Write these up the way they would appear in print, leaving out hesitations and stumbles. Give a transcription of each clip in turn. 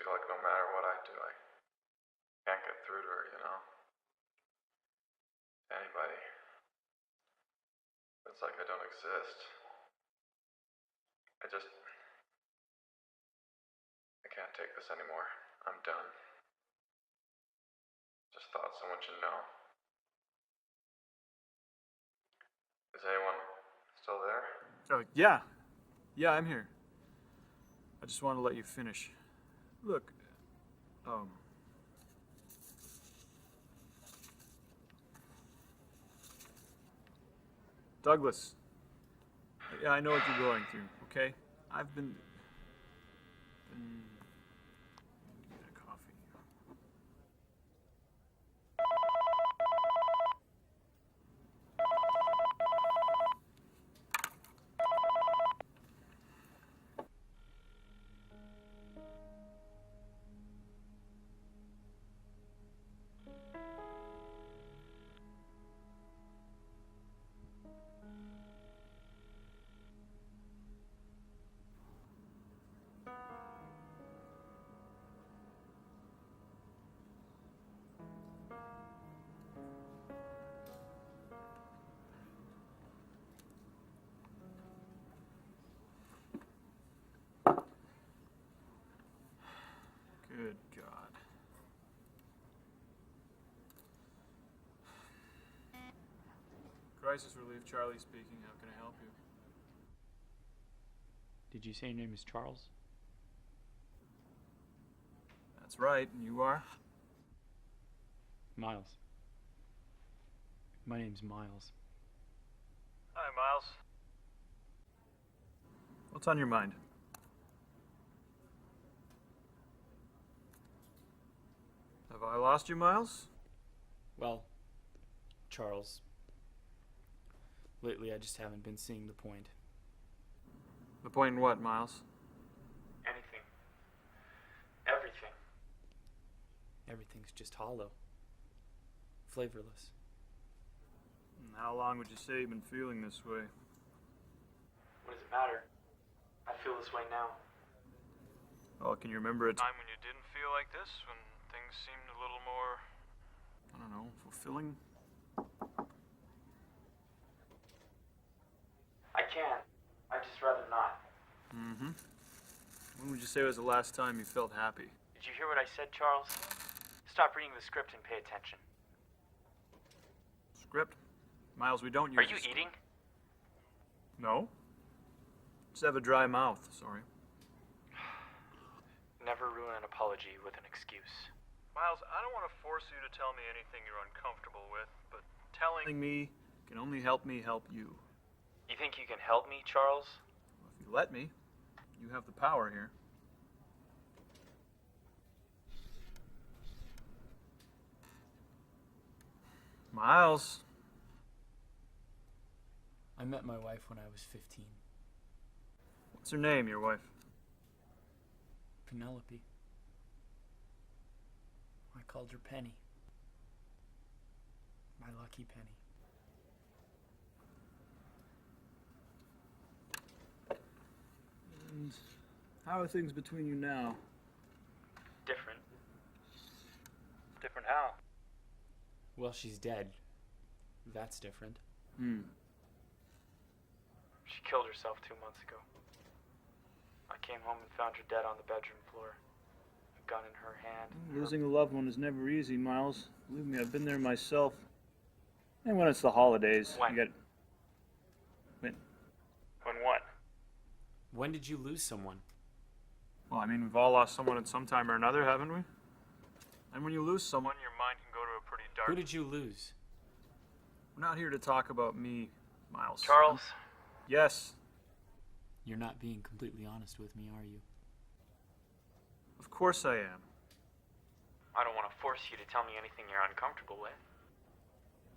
feel like no matter what I do, I can't get through to her, Anybody. It's like I don't exist. I can't take this anymore. I'm done. Just thought someone should know. Is anyone still there? Oh, yeah. Yeah, I'm here. I just want to let you finish. Look, Douglas. Yeah, I know what you're going through, okay? I've been get a coffee. Good God. Crisis Relief, Charlie speaking. How can I help you? Did you say your name is Charles? That's right, and you are? Miles. My name's Miles. Hi, Miles. What's on your mind? Have I lost you, Miles? Well, Charles, lately I just haven't been seeing the point. The point in what, Miles? Anything. Everything. Everything's just hollow. Flavorless. And how long would you say you've been feeling this way? What does it matter? I feel this way now. Oh, can you remember a time when you didn't feel like this? When things seemed a little more, I don't know, fulfilling? I can. I'd just rather not. Mm-hmm. When would you say was the last time you felt happy? Did you hear what I said, Charles? Stop reading the script and pay attention. Script? Miles, we don't use... Are you eating? No. Just have a dry mouth, sorry. Never ruin an apology with an excuse. Miles, I don't want to force you to tell me anything you're uncomfortable with, but telling me can only help me help you. You think you can help me, Charles? Well, if you let me, you have the power here. Miles. I met my wife when I was 15. What's her name, your wife? Penelope. I called her Penny. My lucky penny. And how are things between you now? Different. Different how? Well, she's dead. That's different. She killed herself 2 months ago. I came home and found her dead on the bedroom floor. A gun in her hand. Losing a loved one is never easy, Miles. Believe me, I've been there myself. And when it's the holidays, When? you get... When what? When did you lose someone? Well, I mean, we've all lost someone at some time or another, haven't we? And when you lose someone, your mind can go to a pretty dark... Who did you lose? We're not here to talk about me, Miles. Charles? Yes. You're not being completely honest with me, are you? Of course I am. I don't want to force you to tell me anything you're uncomfortable with.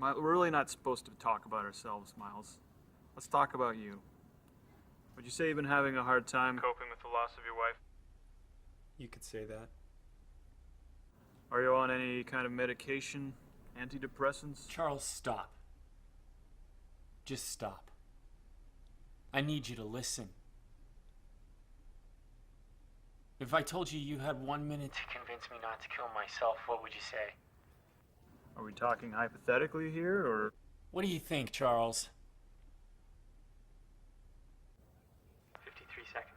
We're really not supposed to talk about ourselves, Miles. Let's talk about you. Would you say you've been having a hard time coping with the loss of your wife? You could say that. Are you on any kind of medication? Antidepressants? Charles, stop. Just stop. I need you to listen. If I told you you had 1 minute To convince me not to kill myself, what would you say? Are we talking hypothetically here, or? What do you think, Charles? 53 seconds.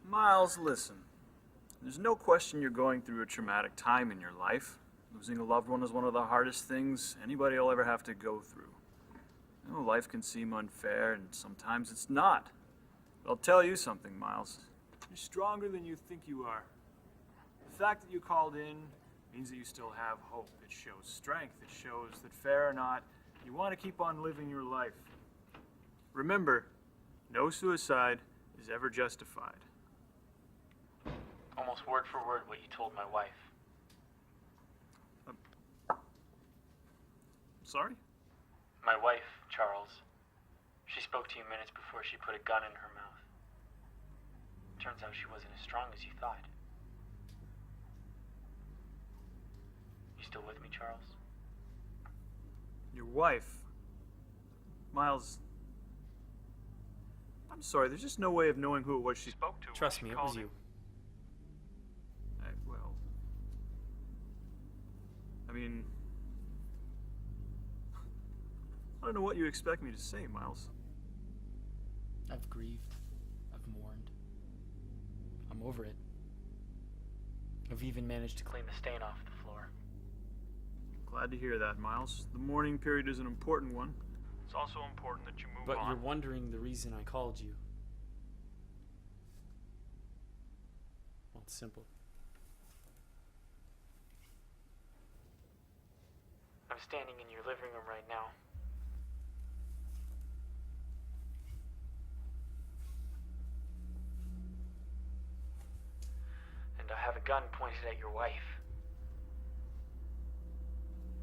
Miles, listen. There's no question you're going through a traumatic time in your life. Losing a loved one is one of the hardest things anybody will ever have to go through. You know, life can seem unfair, and sometimes it's not. But I'll tell you something, Miles. You're stronger than you think you are. The fact that you called in means that you still have hope. It shows strength. It shows that, fair or not, you want to keep on living your life. Remember, no suicide is ever justified. Almost word for word what you told my wife. Sorry? My wife, Charles. She spoke to you minutes before she put a gun in her mouth. Turns out she wasn't as strong as you thought. You still with me, Charles? Your wife? Miles, I'm sorry, there's just no way of knowing who it was she spoke to. Trust me, it was you. Well, I mean, I don't know what you expect me to say, Miles. I've grieved. I've mourned. I'm over it. I've even managed to Clean the stain off the floor. Glad to hear that, Miles. The mourning period is an important one. It's also important that you move But on. you're wondering the reason I called you. Well, it's simple. I'm standing in your living room right now. And I have a gun pointed at your wife.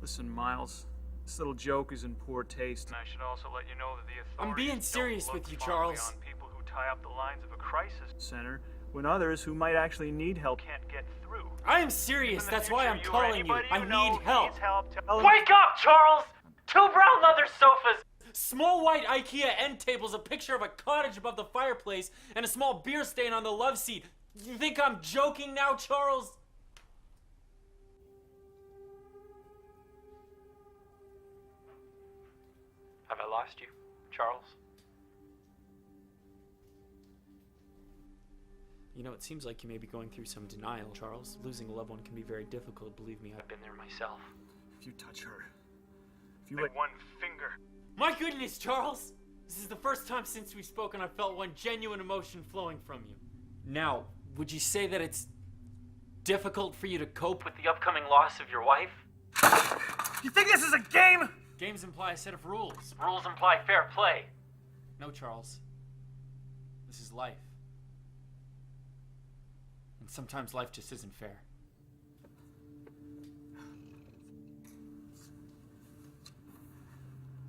Listen, Miles, this little joke is in poor taste. And I should also let you know that the authorities I'm being serious don't with look you, fondly Charles. on people who tie up the lines of a crisis center when others who might actually need help can't get through. I am serious. In the That's why future, I'm you or calling you. anybody I you know need help. needs help. Tell them- Wake up, Charles! 2 brown leather sofas! Small white IKEA end tables, a picture of a cottage above the fireplace, and a small beer stain on the love seat. You think I'm joking now, Charles? Have I lost you, Charles? You know, it seems like you may be going through some denial, Charles. Losing a loved one can be very difficult, believe me. I've been there myself. If you touch her, if you let one finger. My goodness, Charles! This is the first time since we've spoken I've felt one genuine emotion flowing from you. Now, would you say that it's difficult for you to cope with With the upcoming loss of your wife, You think this is a game? games imply a set of rules? rules imply fair play. No, Charles. This is life. And sometimes life just isn't fair.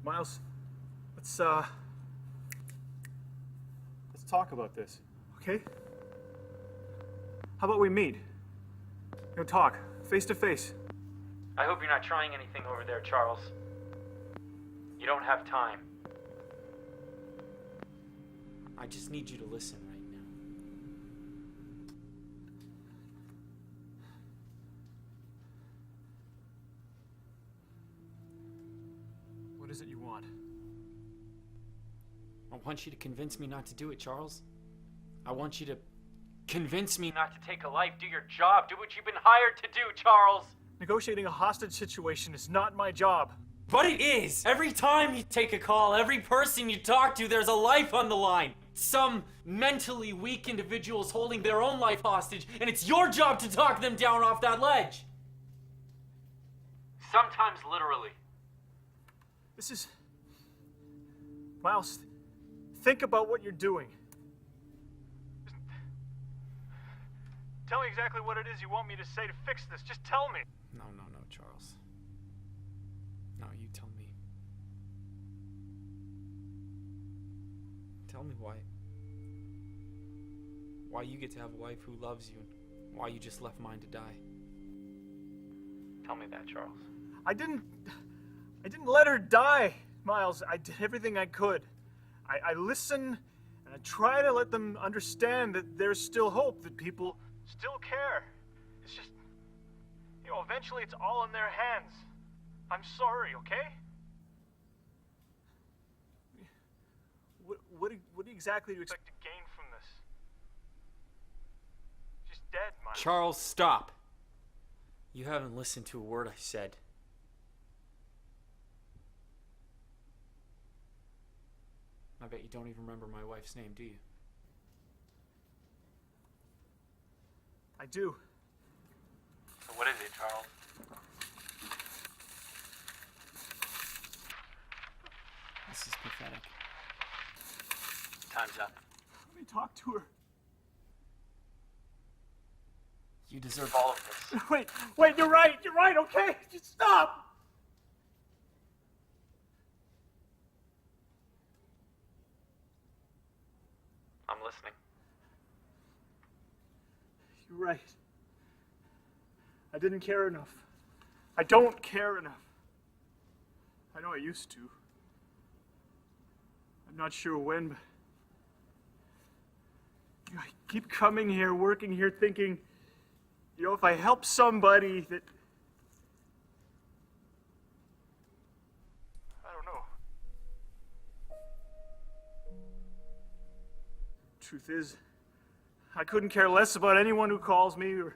Miles, let's talk about this, okay? How about we meet? Talk, face to face. I hope you're not trying anything over there, Charles. You don't have time. I just need you to listen right now. What is it you want? I want you to convince me not to do it, Charles. I want you to convince me not Not to take a life, do your job, do what you've been hired to do, Charles. Negotiating a hostage situation is not my job. But it is! Every time you take a call, every person you talk to, there's a life on the line. Some mentally weak individuals holding their own life hostage, and it's your job to talk them down off that ledge. Sometimes literally. This is... Miles, think about what you're doing. Tell me exactly what it is you want me to say to fix this. Just tell me. No, Charles. No, you tell me. Tell me why you get to have a wife who loves you, and why you just left mine to die. Tell me that, Charles. I didn't let her die, Miles. I did everything I could. I listened, and And I try to let them understand that there's still hope, that people still care. It's just, eventually it's all in their hands. I'm sorry, okay? What exactly do you expect to gain from this? She's dead, Miles. Charles, stop. You haven't listened to a word I said. I bet you don't even remember my wife's name, do you? I do. So what is it, Charles? This is pathetic. Time's up. Let me talk to her. You deserve All of this. Wait, you're right, okay? Just stop! I'm listening. You're right. I didn't care enough. I don't care enough. I know I used to. I'm not sure when, but I keep coming here, working here, thinking, if I help somebody that... I don't know. Truth is, I couldn't care less about anyone who calls me, or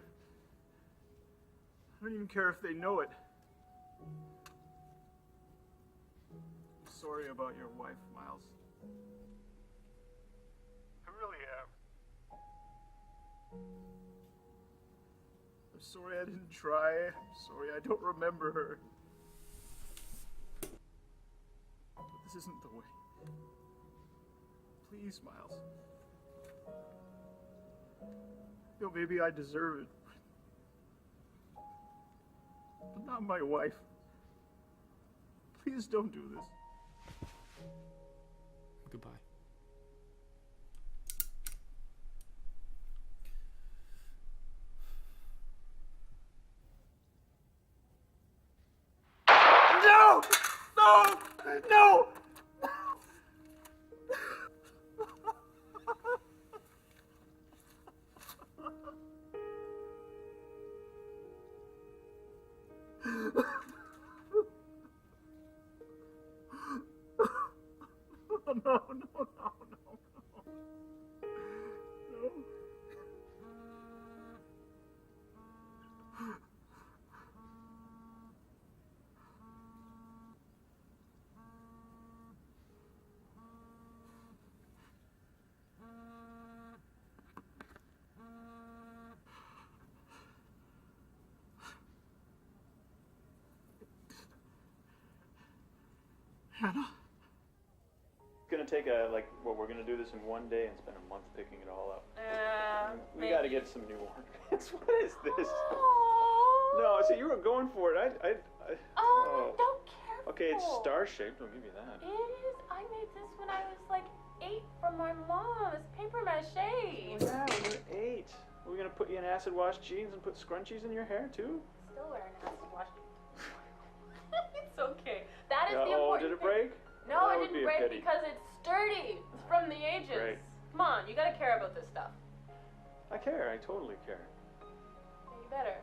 I don't even care if they know it. I'm sorry about your wife, Miles. I really am. I'm sorry I didn't try. I'm sorry I don't remember her. But this isn't the way. Please, Miles. Maybe I deserve it. But not my wife. Please don't do this. Goodbye. No! No! No! No. Hannah. It's gonna take we're gonna do this in one day and spend a month picking it all up. We gotta get some new ornaments. What is this? Aww. No, so you were going for it. I Don't care. Okay, it's star-shaped. I'll give you that. It is. I made this when I was like 8 from my mom's paper mache. Oh, yeah, when you're 8. We're gonna put you in acid wash jeans and put scrunchies in your hair too? Still wearing acid wash. It's okay. That is the Oh, important did it thing. break? No, That it would be didn't a break pity. because it's sturdy. It's from the ages. Great. Come on, you gotta care about this stuff. I care. I totally care. Yeah, you better.